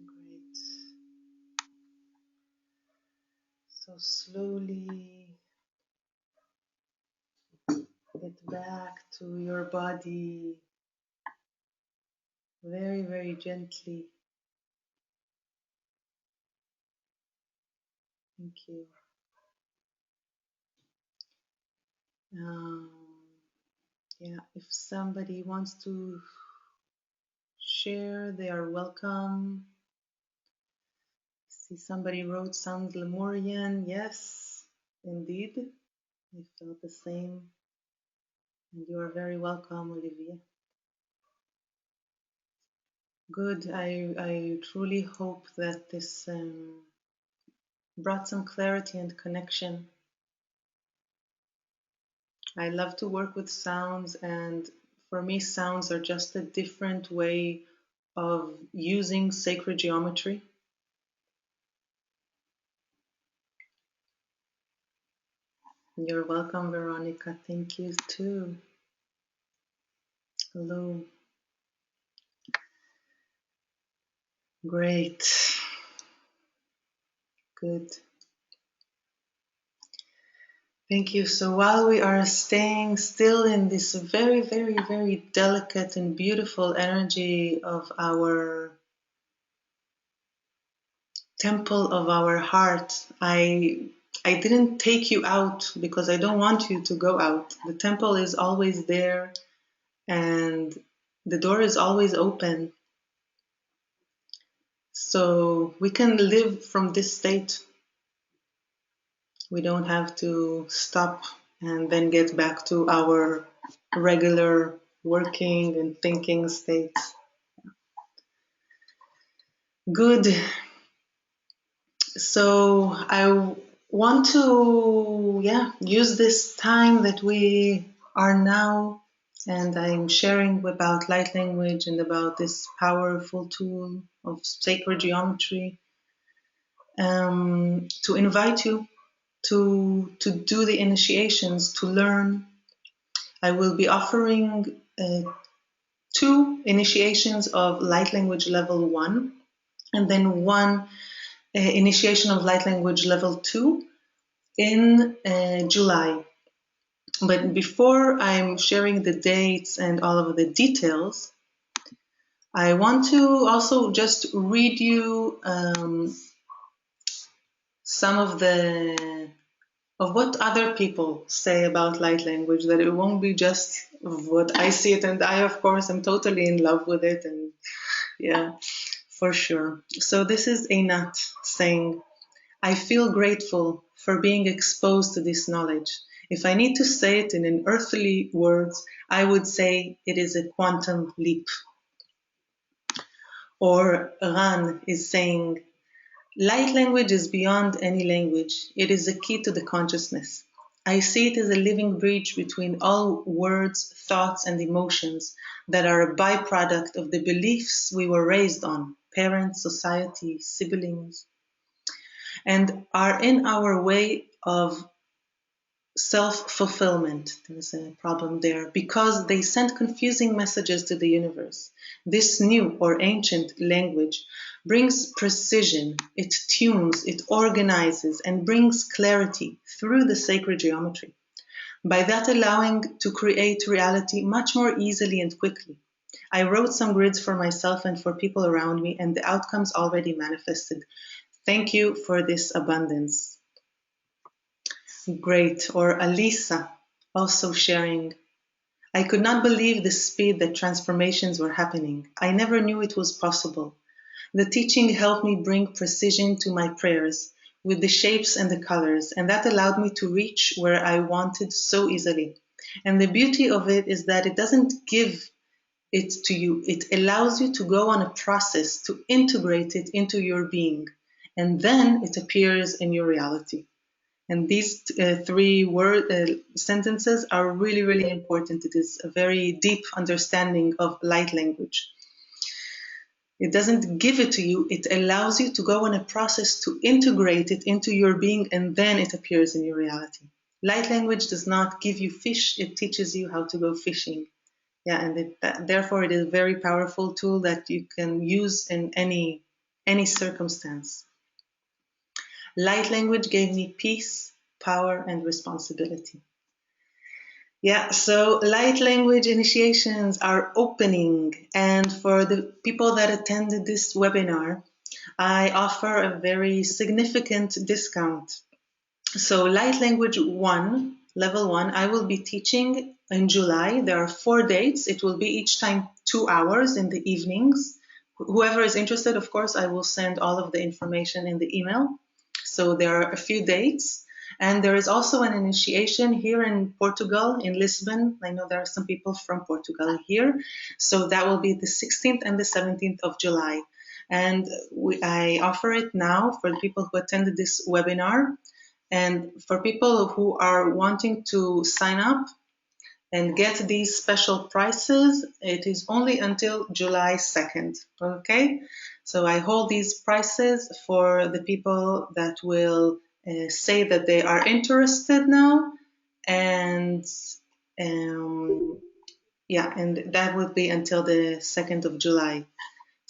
Great. So slowly get back to your body, very, very gently. Thank you. Um, yeah, if somebody wants to share, they are welcome. See, somebody wrote sounds Lemurian. Yes, indeed. I felt the same. And you are very welcome, Olivier. Good. I truly hope that this brought some clarity and connection. I love to work with sounds, and for me, sounds are just a different way of using sacred geometry. You're welcome, Veronica. Thank you too. Hello. Great. Good. Thank you. So while we are staying still in this very, very, very delicate and beautiful energy of our temple of our heart, I didn't take you out because I don't want you to go out. The temple is always there and the door is always open. So we can live from this state. We don't have to stop and then get back to our regular working and thinking states. Good. So I want to, use this time that we are now, and I'm sharing about light language and about this powerful tool of sacred geometry, to invite you to do the initiations, to learn. I will be offering 2 initiations of light language level 1, and then 1 initiation of light language level 2 in July. But before I'm sharing the dates and all of the details, I want to also just read you some of what other people say about light language, that it won't be just what I see it, and I of course am totally in love with it, and yeah, for sure. So this is Einat saying, I feel grateful for being exposed to this knowledge. If I need to say it in an earthly words, I would say it is a quantum leap. Or Ran is saying, light language is beyond any language. It is a key to the consciousness. I see it as a living bridge between all words, thoughts, and emotions that are a byproduct of the beliefs we were raised on, parents, society, siblings, and are in our way of self-fulfillment. There's a problem there because they send confusing messages to the universe. This new or ancient language brings precision, it tunes, it organizes, and brings clarity through the sacred geometry. By that allowing to create reality much more easily and quickly. I wrote some grids for myself and for people around me, and the outcomes already manifested. Thank you for this abundance. Great. Or Alisa also sharing, I could not believe the speed that transformations were happening. I never knew it was possible. The teaching helped me bring precision to my prayers with the shapes and the colors, and that allowed me to reach where I wanted so easily. And the beauty of it is that it doesn't give it to you, it allows you to go on a process to integrate it into your being, and then it appears in your reality. And these 3 sentences are really, really important. It is a very deep understanding of light language. It doesn't give it to you, it allows you to go on a process to integrate it into your being, and then it appears in your reality. Light language does not give you fish, it teaches you how to go fishing. Yeah, and therefore it is a very powerful tool that you can use in any circumstance. Light language gave me peace, power, and responsibility. Yeah, so light language initiations are opening, and for the people that attended this webinar, I offer a very significant discount. So light language 1, level 1, I will be teaching in July. There are 4 dates. It will be each time 2 hours in the evenings. Whoever is interested, of course, I will send all of the information in the email. So there are a few dates. And there is also an initiation here in Portugal, in Lisbon. I know there are some people from Portugal here. So that will be the 16th and the 17th of July. And I offer it now for the people who attended this webinar. And for people who are wanting to sign up and get these special prices, it is only until July 2nd, okay? So I hold these prices for the people that will say that they are interested now, and and that would be until the 2nd of July.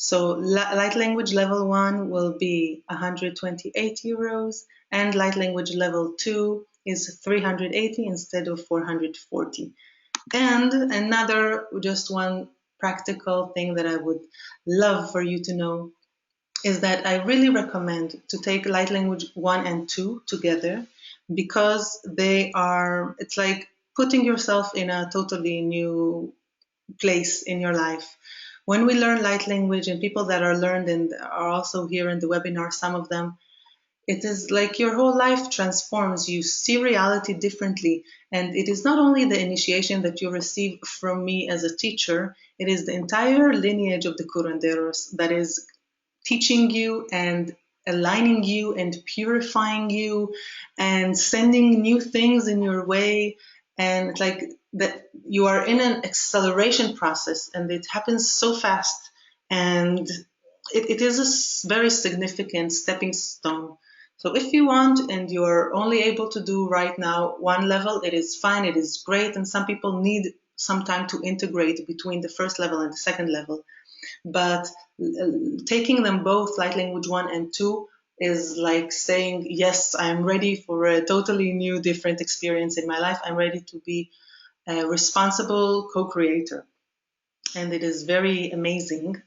So light language level 1 will be 128 euros, and light language level 2 is 380 instead of 440. And another, just one practical thing that I would love for you to know is that I really recommend to take light language 1 and 2 together, because it's like putting yourself in a totally new place in your life. When we learn light language, and people that are learned and are also here in the webinar, some of them, it is like your whole life transforms. You see reality differently. And it is not only the initiation that you receive from me as a teacher, it is the entire lineage of the curanderos that is teaching you and aligning you and purifying you and sending new things in your way. And like that, you are in an acceleration process, and it happens so fast. And it is a very significant stepping stone. So if you want and you're only able to do right now one level, it is fine, it is great. And some people need some time to integrate between the first level and the second level. But taking them both, light language 1 and 2, is like saying, yes, I'm ready for a totally new, different experience in my life. I'm ready to be a responsible co-creator. And it is very amazing.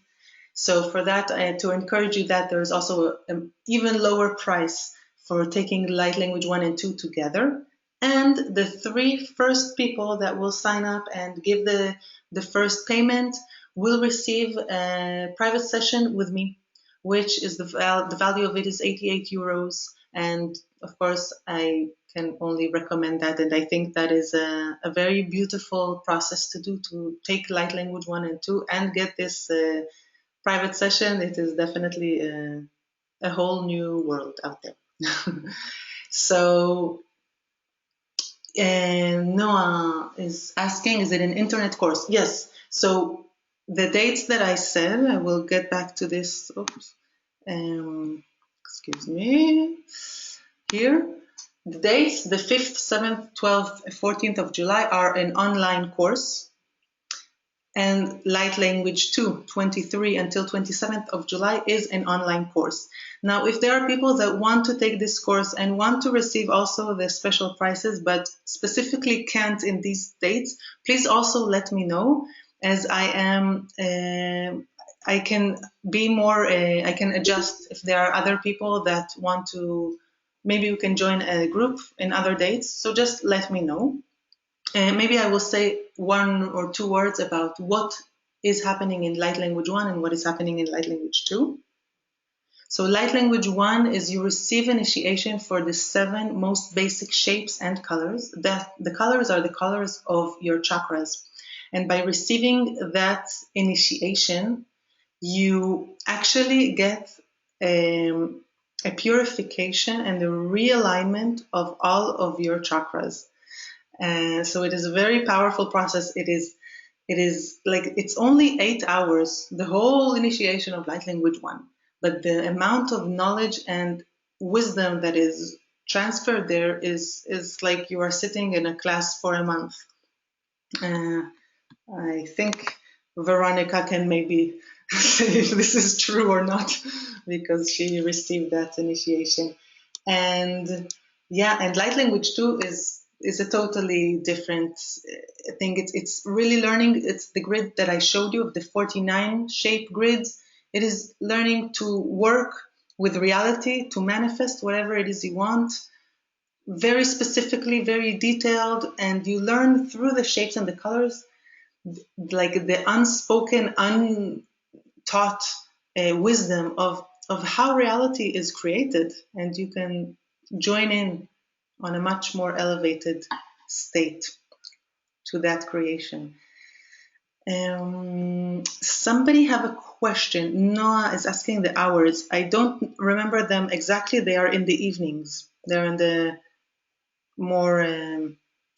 So for that, to encourage you, that there's also an even lower price for taking light language 1 and 2 together. And the 3 first people that will sign up and give the first payment will receive a private session with me, which is the value of it is 88 euros. And of course, I can only recommend that. And I think that is a very beautiful process to do, to take light language 1 and 2 and get this private session. It is definitely a whole new world out there. So Noah is asking, is it an internet course? Yes. So the dates that I said, I will get back to this. Oops. Excuse me. Here. The dates, the 5th, 7th, 12th, 14th of July are an online course. And Light Language 2, 23 until 27th of July, is an online course. Now, if there are people that want to take this course and want to receive also the special prices, but specifically can't in these dates, please also let me know, as I am, I can be more, I can adjust if there are other people that want to, maybe we can join a group in other dates. So just let me know. And maybe I will say 1 or 2 words about what is happening in light language 1 and what is happening in light language 2. So light language 1 is you receive initiation for the 7 most basic shapes and colors. That the colors are the colors of your chakras. And by receiving that initiation, you actually get a purification and a realignment of all of your chakras. So it is a very powerful process. It is like, it's only 8 hours, the whole initiation of light language 1, but the amount of knowledge and wisdom that is transferred there is like you are sitting in a class for a month. I think Veronica can maybe say if this is true or not, because she received that initiation. And yeah, and light language 2 is a totally different thing. It's really learning. It's the grid that I showed you of the 49 shape grids. It is learning to work with reality, to manifest whatever it is you want, very specifically, very detailed, and you learn through the shapes and the colors, like the unspoken, untaught wisdom of how reality is created, and you can join in on a much more elevated state to that creation. Somebody have a question. Noah is asking the hours. I don't remember them exactly. They are in the evenings. They're in the more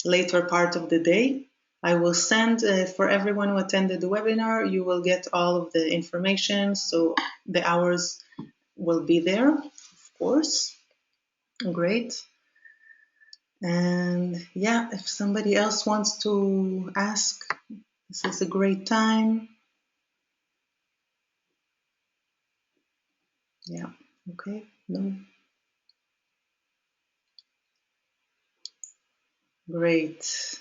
later part of the day. I will send for everyone who attended the webinar, you will get all of the information. So the hours will be there, of course. Great. And yeah, if somebody else wants to ask, this is a great time. Yeah. Okay. No. Great.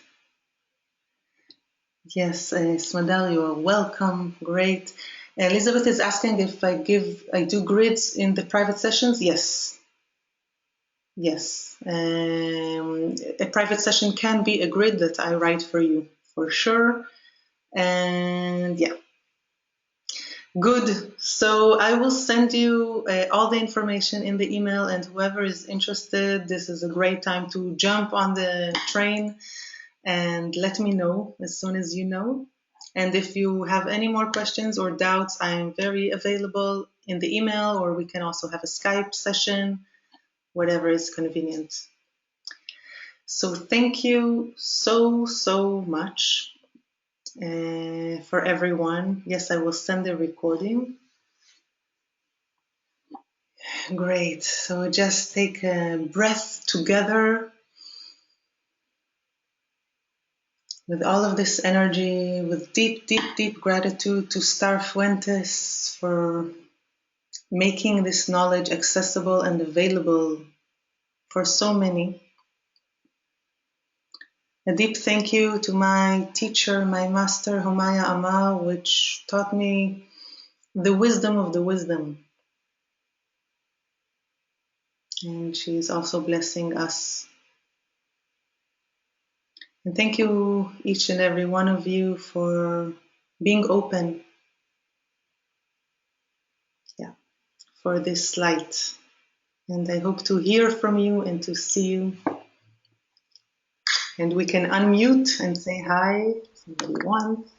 Yes, Smadar, you are welcome. Great. Elizabeth is asking if I do grids in the private sessions. Yes. Yes. A private session can be a grid that I write for you, for sure. And yeah. Good. So I will send you all the information in the email, and whoever is interested, this is a great time to jump on the train and let me know as soon as you know. And if you have any more questions or doubts, I am very available in the email, or we can also have a Skype session, whatever is convenient. So thank you so much for everyone. Yes, I will send the recording. Great. So just take a breath together with all of this energy, with deep gratitude to Star Fuentes for making this knowledge accessible and available for so many. A deep thank you to my teacher, my master, Homaya Amal, which taught me the wisdom of the wisdom. And she is also blessing us. And thank you, each and every one of you, for being open, for this light. And I hope to hear from you and to see you. And we can unmute and say hi. Somebody wants.